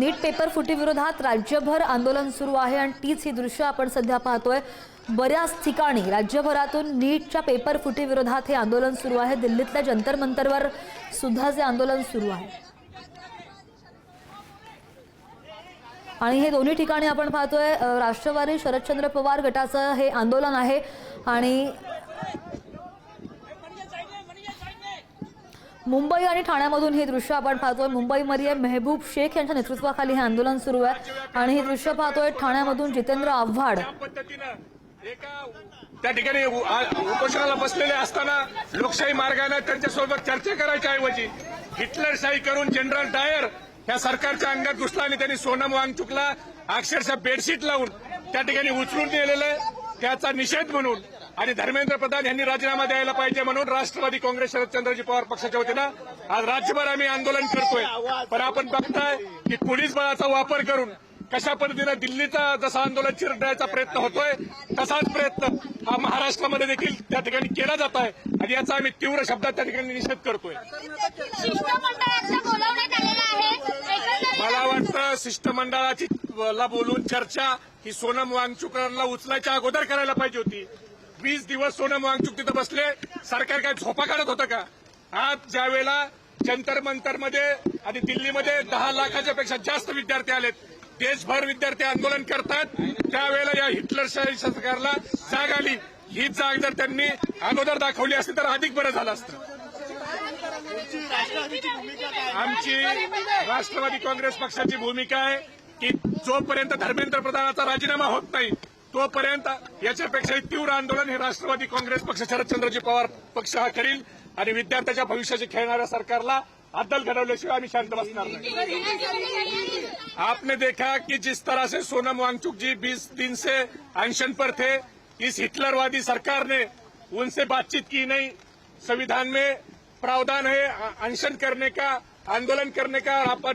नीट paper फुटी विरोधात राज्यभर आंदोलन सुरू आहे आणि तीच ही दृश्य आपण सध्या पाहतोय। बऱ्याच ठिकाणी राज्यभरातून नीटच्या पेपर फुटी विरोधात हे आंदोलन सुरू आहे। दिल्लीतल्या जंतर मंतरवर सुद्धा हे आंदोलन सुरू आहे आणि हे दोन्ही ठिकाणी आपण पाहतोय राष्ट्रवादी शरदचंद्र पवार गटाचं हे आंदोलन आहे आणि मुंबई आणि ठाण्यामधून हे दृश्य आपण पाहतोय। मुंबईमध्ये मेहबूब शेख यांच्या नेतृत्वाखाली हे आंदोलन सुरू आहे आणि हे दृश्य पाहतोय ठाण्यामधून जितेंद्र आव्हाड त्या ठिकाणी उपोषणाला बसलेले असताना लोकशाही मार्गाने त्यांच्यासोबत चर्चा करायच्या ऐवजी हिटलरशाही करून जनरल डायर ह्या सरकारच्या अंगात घुसला आणि त्यांनी सोनम वांगचुकला अक्षरशः बेडशीट लावून त्या ठिकाणी उचलून नेलेलं त्याचा निषेध म्हणून आणि धर्मेंद्र प्रधान यांनी राजीनामा द्यायला पाहिजे म्हणून राष्ट्रवादी काँग्रेस शरदचंद्रजी पवार पक्षाच्या वतीनं आज राज्यभर आम्ही आंदोलन करतोय। पण आपण बघताय की पोलीस बळाचा वापर करून कशा पद्धतीने दिल्लीचा जसा आंदोलन चिरडण्याचा प्रयत्न होतोय तसाच प्रयत्न हा महाराष्ट्रामध्ये देखील त्या ठिकाणी केला जात आहे आणि याचा आम्ही तीव्र शब्दात त्या ठिकाणी निषेध करतोय। मला वाटतं शिष्टमंडळाची बोलून चर्चा ही सोनम वांगचुकला उचलायच्या अगोदर करायला पाहिजे होती। 20 दिवस सोनम वांगचुक तिथं बसले, सरकार काय झोपा काढत होतं का? आज ज्या वेळेला जंतर मंतरमध्ये आणि दिल्लीमध्ये 10 लाखाच्या पेक्षा जास्त विद्यार्थी आलेत, देशभर विद्यार्थी आंदोलन करतात, त्यावेळेला या हिटलरशाही सरकारला जाग आली। ही जाग जर त्यांनी अगोदर दाखवली असती तर अधिक बरं झालं असतं। आमची राष्ट्रवादी काँग्रेस पक्षाची भूमिका आहे की जोपर्यंत धर्मेंद्र प्रधानाचा राजीनामा होत नाही तोपर्यंत याच्यापेक्षाही तीव्र आंदोलन हे राष्ट्रवादी काँग्रेस पक्ष शरदचंद्रजी पवार पक्ष हा करील आणि विद्यार्थ्याच्या भविष्याची खेळणाऱ्या सरकारला अद्दल घडवल्याशिवाय आम्ही शांत बसणार नाही। आपने देखा कि जिस तरह से सोनम वांगचुक जी 20 दिन से अनशन पर थे, इस हिटलरवादी सरकार ने उनसे बातचीत की नहीं। संविधान में प्रावधान है अनशन करने का, आंदोलन करने का। और